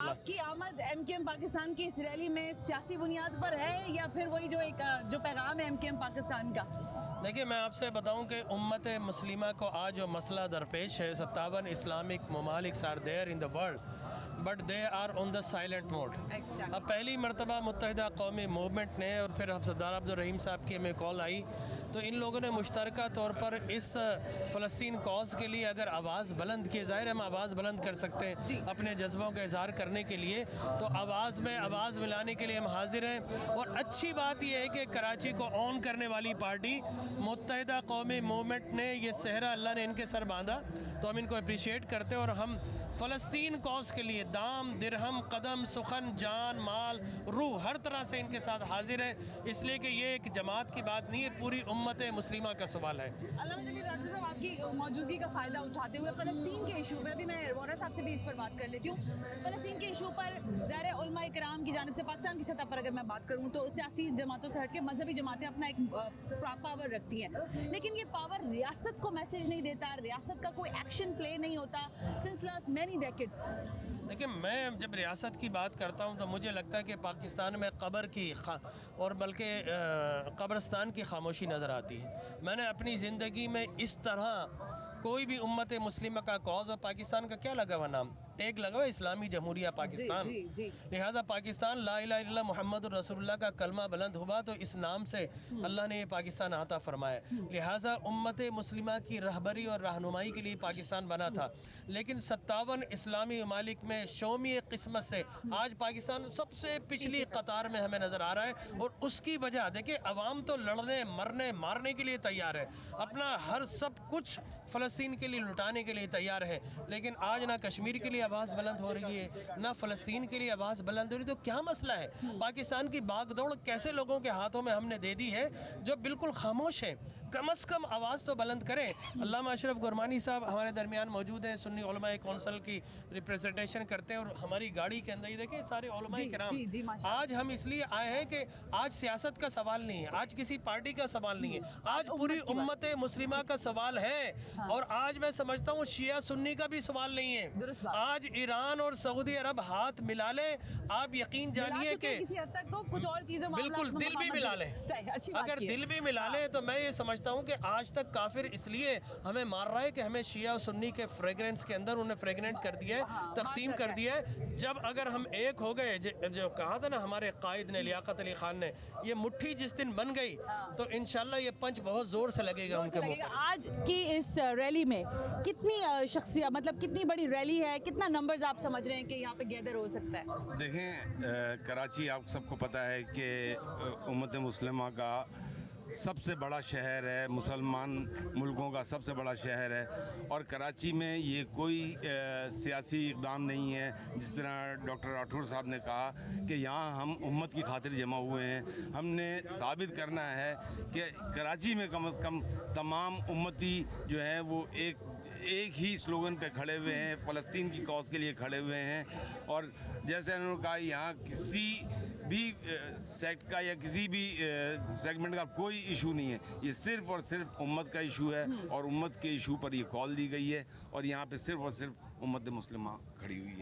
आपकी आमद एमकेएम पाकिस्तान की इस रैली में सियासी बुनियाद पर है या फिर वही जो पैगाम है एमकेएम पाकिस्तान का? देखिए, मैं आपसे बताऊं कि उम्मत मुस्लिमा को आज जो मसला दरपेश है, 57 इस्लामिक ममालिक are there in the world but they are on the silent mode. अब पहली मरतबा मुत्तहिदा कौमी मूवमेंट ने और फिर सरदार अब्दुल रहीम साहब की हमें कॉल आई तो इन लोगों ने मुश्तरका तौर पर इस फ़लस्तीन कॉज के लिए अगर आवाज़ बुलंद की, ज़ाहिर हम आवाज़ बुलंद कर सकते हैं अपने जज्बों का इजहार करने के लिए, तो आवाज़ में आवाज़ मिलाने के लिए हम हाजिर हैं। और अच्छी बात यह है कि कराची को ऑन करने वाली पार्टी मुत्तहिदा कौमी मूवमेंट ने ये सहरा अल्लाह ने इनके सर बांधा, तो हम इनको अप्रिशिएट करते हैं। और हम फ़लस्तीन कॉज के लिए दाम दिरहम कदम सुखन जान माल रूह हर तरह से इनके साथ हाजिर है, इसलिए कि ये एक जमात की बात नहीं है, पूरी उम्मत मुस्लिमा का सवाल है। साहब, आपकी मौजूदगी का फ़ायदा उठाते हुए फ़लस्तीन के इशू पर, अभी मैं वोरा साहब से भी इस पर बात कर लेती हूँ। फ़लस्तीन के इशू पर ज़ाहिर उलमा किराम की जानिब से पाकिस्तान की सतह पर अगर मैं बात करूँ तो सियासी जमातों से हटके मजहबी जमातें अपना एक पावर रखती हैं, लेकिन ये पावर रियासत को मैसेज नहीं देता, रियासत का कोई एक्शन प्ले नहीं होता सिंस लास्ट मैनी डेकेड्स। देखिए, मैं जब रियासत की बात करता हूँ तो मुझे लगता है कि पाकिस्तान में कब्र की और बल्कि कब्रस्तान की खामोशी नज़र आती है। मैंने अपनी ज़िंदगी में इस तरह कोई भी उम्मत मुस्लिमा का कौज़ और पाकिस्तान का क्या लगा हुआ नाम टैग लगा हुआ इस्लामी जमहूरिया पाकिस्तान, लिहाजा पाकिस्तान ला इलाहा इल्लल्लाह मुहम्मदुर रसूलुल्लाह का कलमा बुलंद हुआ तो इस नाम से अल्लाह ने ये पाकिस्तान आता फरमाया। लिहाजा उम्मत मुस्लिमा की रहबरी और रहनुमाई के लिए पाकिस्तान बना था, लेकिन 57 इस्लामी ममालिक में शौमी किस्मत से आज पाकिस्तान सबसे पिछली कतार में हमें नज़र आ रहा है। और उसकी वजह देखिए, अवाम तो लड़ने मरने मारने के लिए तैयार है, अपना हर सब कुछ फ़लस्तीन के लिए लुटाने के लिए तैयार है, लेकिन आज ना कश्मीर के लिए आवाज़ बुलंद हो रही है ना फ़लस्तीन के लिए आवाज़ बुलंद हो रही है। तो क्या मसला है? पाकिस्तान की बागदौड़ कैसे लोगों के हाथों में हमने दे दी है जो बिल्कुल खामोश है? कम अज़ कम आवाज़ तो बुलंद करें। अल्लामा अशरफ गुरमानी साहब हमारे दरमियान मौजूद हैं, सुन्नी उलमा कौंसिल की रिप्रेजेंटेशन करते हैं और हमारी गाड़ी के अंदर ही देखिए सारे उलमा किराम। आज हम इसलिए आए हैं कि आज सियासत का सवाल नहीं है, आज किसी पार्टी का सवाल नहीं है, आज पूरी उम्मत मुस्लिमा का सवाल है। और आज मैं समझता हूँ शिया सुन्नी का भी सवाल नहीं है। आज ईरान और सऊदी अरब हाथ मिला ले, आप यकीन जानिए कि कुछ और चीज़ें बिल्कुल दिल भी मिला लें। अगर दिल भी मिला लें तो मैं ये समझता हूँ कि आज तक काफिर इसलिए हमें मार रहा है कि हमें शिया और सुन्नी के फ्रेगरेंस के अंदर उन्हें फ्रेगनेंट कर दिया है, तकसीम कर दिया है। जब अगर हम एक हो गए, जो कहा था ना हमारे कायद ने, लियाकत अली खान ने, ये मुट्ठी जिस दिन बन गई तो इंशाल्लाह ये पंच बहुत जोर से लगेगा उनके मुंह पर। आज की इस रैली में कितनी शख्सियत, मतलब कितनी बड़ी रैली है, कितना नंबर्स आप समझ रहे हैं कि यहाँ पे गैदर हो सकता है? देखें, कराची आप सबको पता है कि उम्मत मुस्लिमा का सबसे बड़ा शहर है, मुसलमान मुल्कों का सबसे बड़ा शहर है। और कराची में ये कोई सियासी इक़दाम नहीं है, जिस तरह डॉक्टर राठौर साहब ने कहा कि यहाँ हम उम्मत की खातिर जमा हुए हैं। हमने साबित करना है कि कराची में कम से कम तमाम उम्मती जो हैं वो एक ही स्लोगन पे खड़े हुए हैं, फ़लस्तीन की कॉज के लिए खड़े हुए हैं। और जैसे उन्होंने कहा, यहाँ किसी भी सेक्ट का या किसी भी सेगमेंट का कोई इशू नहीं है, ये सिर्फ़ और सिर्फ उम्मत का इशू है और उम्मत के इशू पर ये कॉल दी गई है और यहाँ पे सिर्फ़ और सिर्फ उम्मत मुस्लिमा खड़ी हुई है।